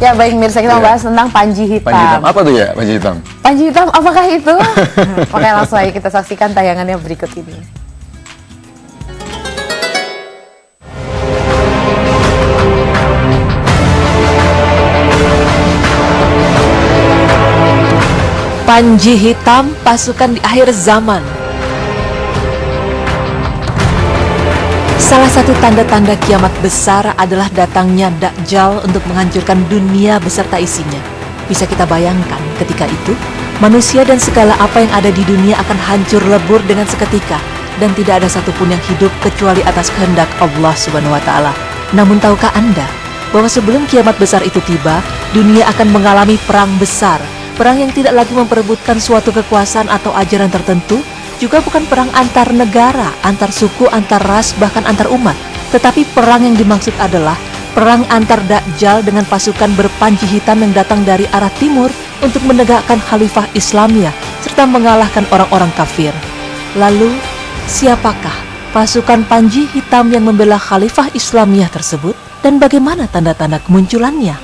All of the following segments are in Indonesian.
Ya baik mirsa, kita membahas tentang panji hitam. Panji hitam apa tuh ya, panji hitam? Panji hitam apakah itu? Oke, langsung aja kita saksikan tayangannya berikut ini. Panji hitam pasukan di akhir zaman. Salah satu tanda-tanda kiamat besar adalah datangnya Dajjal untuk menghancurkan dunia beserta isinya. Bisa kita bayangkan ketika itu, manusia dan segala apa yang ada di dunia akan hancur lebur dengan seketika, dan tidak ada satupun yang hidup kecuali atas kehendak Allah Subhanahu wa Ta'ala. Namun tahukah Anda bahwa sebelum kiamat besar itu tiba, dunia akan mengalami perang besar, perang yang tidak lagi memperebutkan suatu kekuasaan atau ajaran tertentu, juga bukan perang antar negara, antar suku, antar ras, bahkan antar umat. Tetapi perang yang dimaksud adalah perang antar Dajjal dengan pasukan berpanji hitam yang datang dari arah timur untuk menegakkan khalifah Islamiyah serta mengalahkan orang-orang kafir. Lalu, siapakah pasukan panji hitam yang membela khalifah Islamiyah tersebut dan bagaimana tanda-tanda kemunculannya?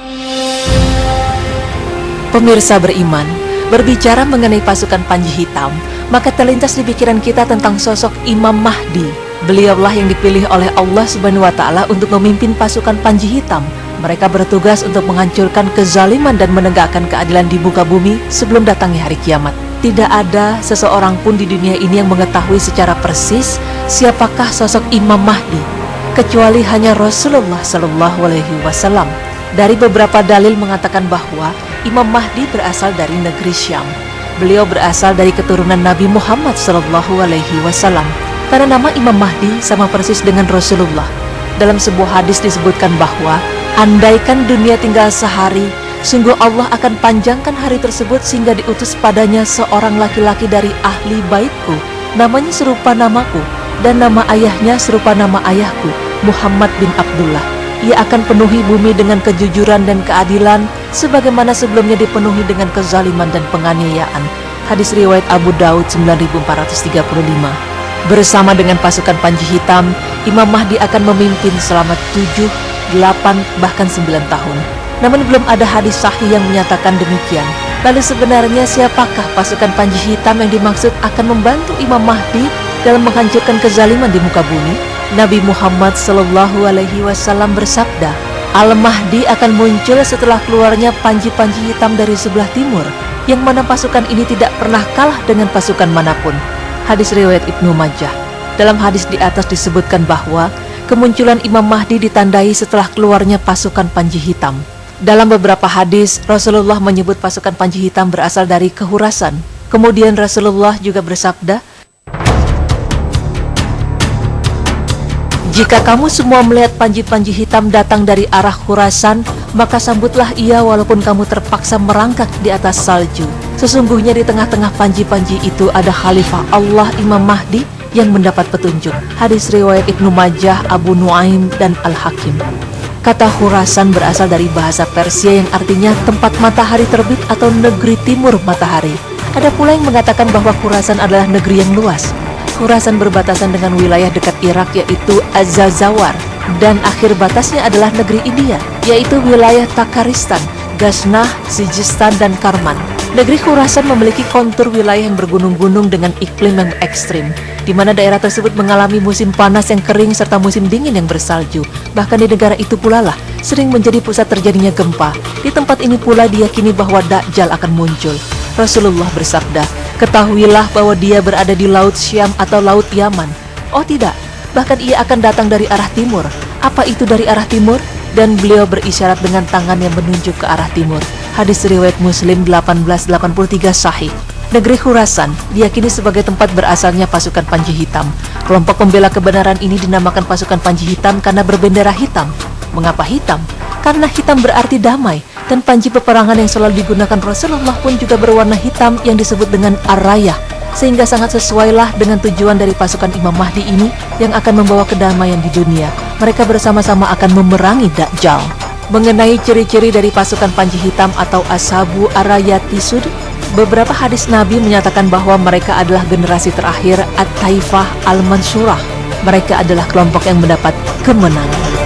Pemirsa beriman, berbicara mengenai pasukan panji hitam, maka terlintas di pikiran kita tentang sosok Imam Mahdi. Beliaulah yang dipilih oleh Allah Subhanahu wa Ta'ala untuk memimpin pasukan panji hitam. Mereka bertugas untuk menghancurkan kezaliman dan menegakkan keadilan di muka bumi sebelum datangnya hari kiamat. Tidak ada seseorang pun di dunia ini yang mengetahui secara persis siapakah sosok Imam Mahdi, kecuali hanya Rasulullah Shallallahu Alaihi Wasallam. Dari beberapa dalil mengatakan bahwa Imam Mahdi berasal dari negeri Syam. Beliau berasal dari keturunan Nabi Muhammad Sallallahu Alaihi Wasallam. Karena nama Imam Mahdi sama persis dengan Rasulullah. Dalam sebuah hadis disebutkan bahwa andaikan dunia tinggal sehari, sungguh Allah akan panjangkan hari tersebut sehingga diutus padanya seorang laki-laki dari ahli baitku, namanya serupa namaku, dan nama ayahnya serupa nama ayahku, Muhammad bin Abdullah. Ia akan penuhi bumi dengan kejujuran dan keadilan sebagaimana sebelumnya dipenuhi dengan kezaliman dan penganiayaan. Hadis riwayat Abu Daud 9435. Bersama dengan pasukan panji hitam, Imam Mahdi akan memimpin selama 7, 8, bahkan 9 tahun. Namun belum ada hadis sahih yang menyatakan demikian. Lalu sebenarnya siapakah pasukan panji hitam yang dimaksud akan membantu Imam Mahdi dalam menghancurkan kezaliman di muka bumi? Nabi Muhammad Sallallahu Alaihi Wasallam bersabda, Al-Mahdi akan muncul setelah keluarnya panji-panji hitam dari sebelah timur, yang mana pasukan ini tidak pernah kalah dengan pasukan manapun. Hadis riwayat Ibnu Majah. Dalam hadis di atas disebutkan bahwa kemunculan Imam Mahdi ditandai setelah keluarnya pasukan panji hitam. Dalam beberapa hadis, Rasulullah menyebut pasukan panji hitam berasal dari Khurasan. Kemudian Rasulullah juga bersabda, jika kamu semua melihat panji-panji hitam datang dari arah Khurasan, maka sambutlah ia walaupun kamu terpaksa merangkak di atas salju. Sesungguhnya di tengah-tengah panji-panji itu ada Khalifah Allah Imam Mahdi yang mendapat petunjuk. Hadis riwayat Ibnu Majah, Abu Nuaim, dan Al-Hakim. Kata Khurasan berasal dari bahasa Persia yang artinya tempat matahari terbit atau negeri timur matahari. Ada pula yang mengatakan bahwa Khurasan adalah negeri yang luas. Khurasan berbatasan dengan wilayah dekat Irak yaitu Az-Zazawar, dan akhir batasnya adalah negeri India yaitu wilayah Takharistan, Ghaznah, Sijistan, dan Karman. Negeri Khurasan memiliki kontur wilayah yang bergunung-gunung dengan iklim yang ekstrim, di mana daerah tersebut mengalami musim panas yang kering serta musim dingin yang bersalju. Bahkan di negara itu pula lah sering menjadi pusat terjadinya gempa. Di tempat ini pula diyakini bahwa Dajjal akan muncul. Rasulullah bersabda, ketahuilah bahwa dia berada di Laut Syam atau Laut Yaman. Oh tidak, bahkan ia akan datang dari arah timur. Apa itu dari arah timur? Dan beliau berisyarat dengan tangan yang menunjuk ke arah timur. Hadis riwayat Muslim 1883 sahih. Negeri Khurasan diyakini sebagai tempat berasalnya pasukan panji hitam. Kelompok pembela kebenaran ini dinamakan pasukan panji hitam karena berbendera hitam. Mengapa hitam? Karena hitam berarti damai, dan panji peperangan yang selalu digunakan Rasulullah pun juga berwarna hitam yang disebut dengan ar-rayah, sehingga sangat sesuailah dengan tujuan dari pasukan Imam Mahdi ini yang akan membawa kedamaian di dunia. Mereka bersama-sama akan memerangi Dajjal. Mengenai ciri-ciri dari pasukan panji hitam atau Ashabu Ar-Rayati Sud, beberapa hadis Nabi menyatakan bahwa mereka adalah generasi terakhir At-Taifah Al-Mansurah. Mereka adalah kelompok yang mendapat kemenangan.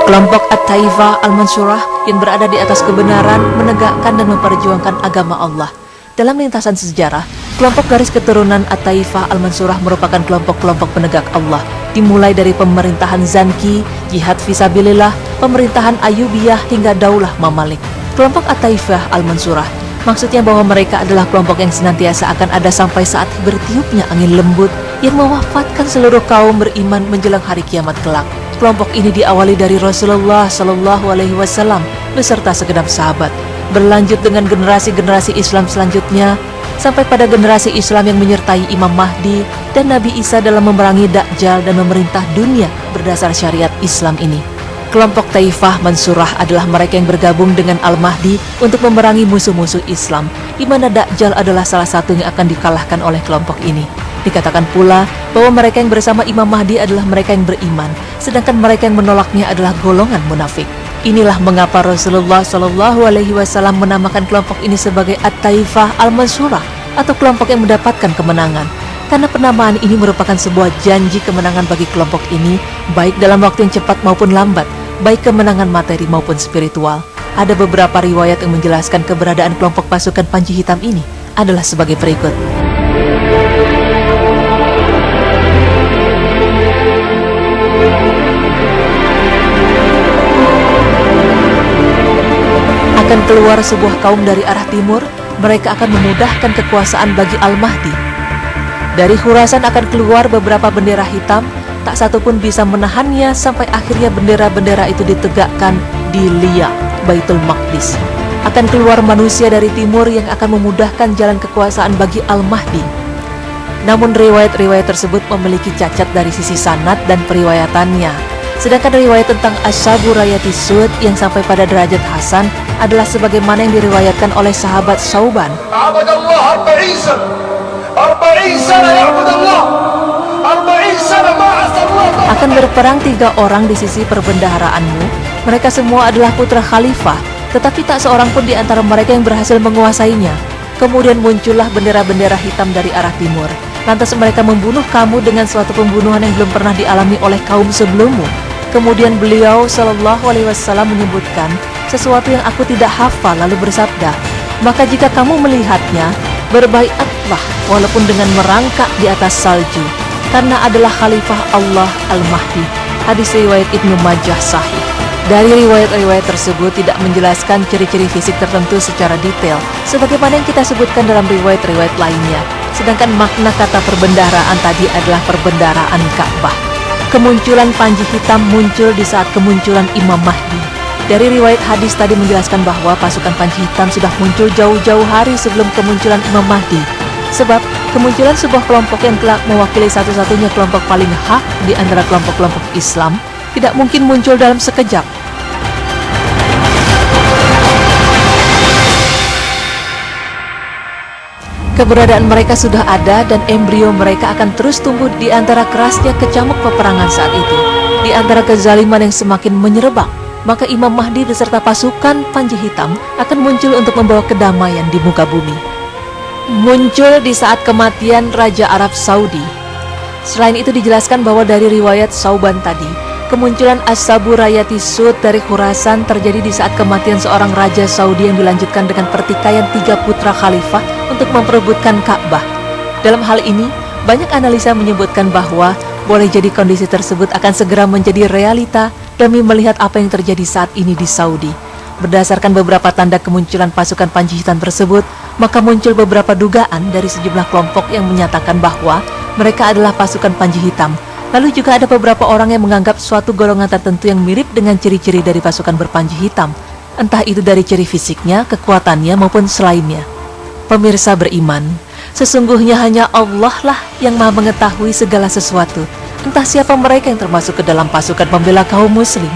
Kelompok At-Taifah Al-Mansurah yang berada di atas kebenaran menegakkan dan memperjuangkan agama Allah. Dalam lintasan sejarah, kelompok garis keturunan At-Taifah Al-Mansurah merupakan kelompok-kelompok penegak Allah, dimulai dari pemerintahan Zanki, jihad fisabilillah, pemerintahan Ayyubiyah hingga daulah Mamalik. Kelompok At-Taifah Al-Mansurah maksudnya bahwa mereka adalah kelompok yang senantiasa akan ada sampai saat bertiupnya angin lembut yang mewafatkan seluruh kaum beriman menjelang hari kiamat kelak. Kelompok ini diawali dari Rasulullah Shallallahu Alaihi Wasallam beserta segenap sahabat, berlanjut dengan generasi-generasi Islam selanjutnya, sampai pada generasi Islam yang menyertai Imam Mahdi dan Nabi Isa dalam memerangi Dajjal dan memerintah dunia berdasar syariat Islam ini. Kelompok Taifah Mansurah adalah mereka yang bergabung dengan Al-Mahdi untuk memerangi musuh-musuh Islam, di mana Dajjal adalah salah satu yang akan dikalahkan oleh kelompok ini. Dikatakan pula bahwa mereka yang bersama Imam Mahdi adalah mereka yang beriman, sedangkan mereka yang menolaknya adalah golongan munafik. Inilah mengapa Rasulullah Shallallahu Alaihi Wasallam menamakan kelompok ini sebagai At-Taifah Al-Mansurah atau kelompok yang mendapatkan kemenangan. Karena penamaan ini merupakan sebuah janji kemenangan bagi kelompok ini, baik dalam waktu yang cepat maupun lambat, baik kemenangan materi maupun spiritual. Ada beberapa riwayat yang menjelaskan keberadaan kelompok pasukan Panji Hitam ini adalah sebagai berikut. Akan keluar sebuah kaum dari arah timur, mereka akan memudahkan kekuasaan bagi Al-Mahdi. Dari Khurasan akan keluar beberapa bendera hitam, tak satu pun bisa menahannya sampai akhirnya bendera-bendera itu ditegakkan di Lia, Baitul Maqdis. Akan keluar manusia dari timur yang akan memudahkan jalan kekuasaan bagi Al-Mahdi. Namun riwayat-riwayat tersebut memiliki cacat dari sisi sanad dan periwayatannya. Sedangkan riwayat tentang Ashabu Rayati Sud yang sampai pada derajat Hasan adalah sebagaimana yang diriwayatkan oleh sahabat Sauban. Abadallah 40 sana ya'budallah 40 sana ma'asallah. Akan berperang 3 orang di sisi perbendaharaanmu. Mereka semua adalah putra khalifah, tetapi tak seorang pun di antara mereka yang berhasil menguasainya. Kemudian muncullah bendera-bendera hitam dari arah timur. Lantas mereka membunuh kamu dengan suatu pembunuhan yang belum pernah dialami oleh kaum sebelummu. Kemudian beliau Shallallahu Alaihi Wasallam menyebutkan sesuatu yang aku tidak hafal, lalu bersabda, maka jika kamu melihatnya, berbaiatlah walaupun dengan merangkak di atas salju, karena adalah khalifah Allah Al-Mahdi. Hadis riwayat Ibnu Majah sahih. Dari riwayat-riwayat tersebut tidak menjelaskan ciri-ciri fisik tertentu secara detail, sebagaimana yang kita sebutkan dalam riwayat-riwayat lainnya. Sedangkan makna kata perbendaharaan tadi adalah perbendaharaan Ka'bah. Kemunculan Panji Hitam muncul di saat kemunculan Imam Mahdi. Dari riwayat hadis tadi menjelaskan bahwa pasukan Panji Hitam sudah muncul jauh-jauh hari sebelum kemunculan Imam Mahdi. Sebab kemunculan sebuah kelompok yang kelak mewakili satu-satunya kelompok paling hak di antara kelompok-kelompok Islam tidak mungkin muncul dalam sekejap. Keberadaan mereka sudah ada dan embrio mereka akan terus tumbuh di antara kerasnya kecamuk peperangan saat itu. Di antara kezaliman yang semakin menyerebak, maka Imam Mahdi beserta pasukan Panji Hitam akan muncul untuk membawa kedamaian di muka bumi. Muncul di saat kematian Raja Arab Saudi. Selain itu dijelaskan bahwa dari riwayat Sauban tadi, kemunculan Ashabu Rayati Sud dari Khurasan terjadi di saat kematian seorang Raja Saudi yang dilanjutkan dengan pertikaian 3 putra khalifah untuk memperebutkan Ka'bah. Dalam hal ini, banyak analisa menyebutkan bahwa boleh jadi kondisi tersebut akan segera menjadi realita demi melihat apa yang terjadi saat ini di Saudi. Berdasarkan beberapa tanda kemunculan pasukan Panji Hitam tersebut, maka muncul beberapa dugaan dari sejumlah kelompok yang menyatakan bahwa mereka adalah pasukan Panji Hitam. Lalu juga ada beberapa orang yang menganggap suatu golongan tertentu yang mirip dengan ciri-ciri dari pasukan berpanji hitam, entah itu dari ciri fisiknya, kekuatannya, maupun selainnya. Pemirsa beriman, sesungguhnya hanya Allah lah yang Maha mengetahui segala sesuatu, entah siapa mereka yang termasuk ke dalam pasukan pembela kaum muslim.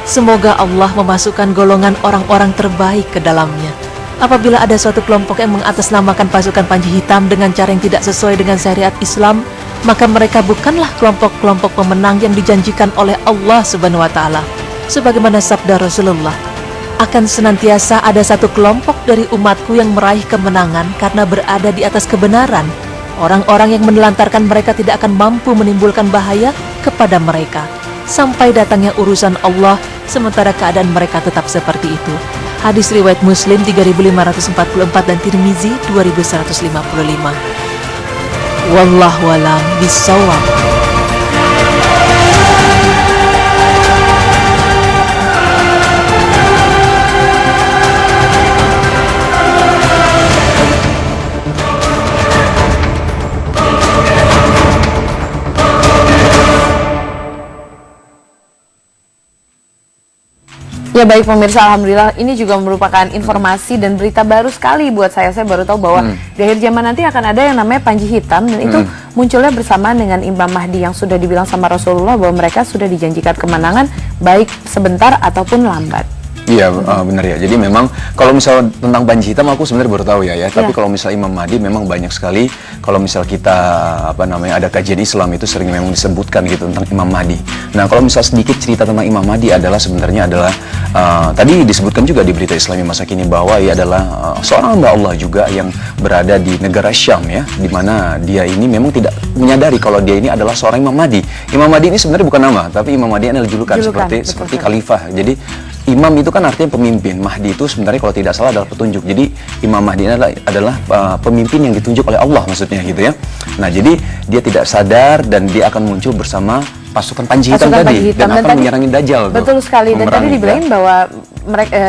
Semoga Allah memasukkan golongan orang-orang terbaik ke dalamnya. Apabila ada suatu kelompok yang mengatasnamakan pasukan Panji Hitam dengan cara yang tidak sesuai dengan syariat Islam, maka mereka bukanlah kelompok-kelompok pemenang yang dijanjikan oleh Allah Subhanahu wa Ta'ala. Sebagaimana sabda Rasulullah, akan senantiasa ada satu kelompok dari umatku yang meraih kemenangan karena berada di atas kebenaran. Orang-orang yang menelantarkan mereka tidak akan mampu menimbulkan bahaya kepada mereka. sampai datangnya urusan Allah, sementara keadaan mereka tetap seperti itu. Hadis riwayat Muslim 3544 dan Tirmizi 2155. Wallahu a'lam bishawab. Ya baik pemirsa, alhamdulillah ini juga merupakan informasi dan berita baru sekali buat saya. Saya baru tahu bahwa di akhir zaman nanti akan ada yang namanya panji hitam, dan itu munculnya bersamaan dengan Imam Mahdi yang sudah dibilang sama Rasulullah bahwa mereka sudah dijanjikan kemenangan baik sebentar ataupun lambat. Iya, benar ya. Jadi memang kalau misal tentang panji hitam aku sebenarnya baru tahu ya. Tapi kalau misal Imam Mahdi memang banyak sekali. Kalau misal kita ada kajian Islam itu sering memang disebutkan gitu tentang Imam Mahdi. Nah, kalau misal sedikit cerita tentang Imam Mahdi sebenarnya adalah tadi disebutkan juga di berita Islami masa kini bahwa ia adalah seorang hamba Allah juga yang berada di negara Syam ya, di mana dia ini memang tidak menyadari kalau dia ini adalah seorang Imam Mahdi. Imam Mahdi ini sebenarnya bukan nama, tapi Imam Mahdi adalah julukan seperti khalifah. Jadi imam itu kan artinya pemimpin. Mahdi itu sebenarnya kalau tidak salah adalah petunjuk. Jadi Imam Mahdi adalah pemimpin yang ditunjuk oleh Allah maksudnya gitu ya. Nah, jadi dia tidak sadar dan dia akan muncul bersama pasukan panji hitam tadi dan akan menyerangi Dajjal. Betul sekali. Dan tadi dibilangin bahwa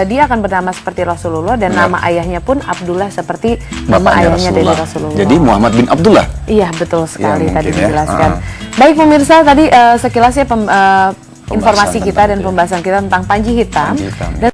dia akan bernama seperti Rasulullah dan nama ayahnya pun Abdullah seperti nama ayahnya dari Rasulullah. Jadi Muhammad bin Abdullah. Iya, betul sekali Ya, tadi ya. dijelaskan. Baik pemirsa, tadi sekilas ya informasi kita dan pembahasan kita tentang panji hitam. Dan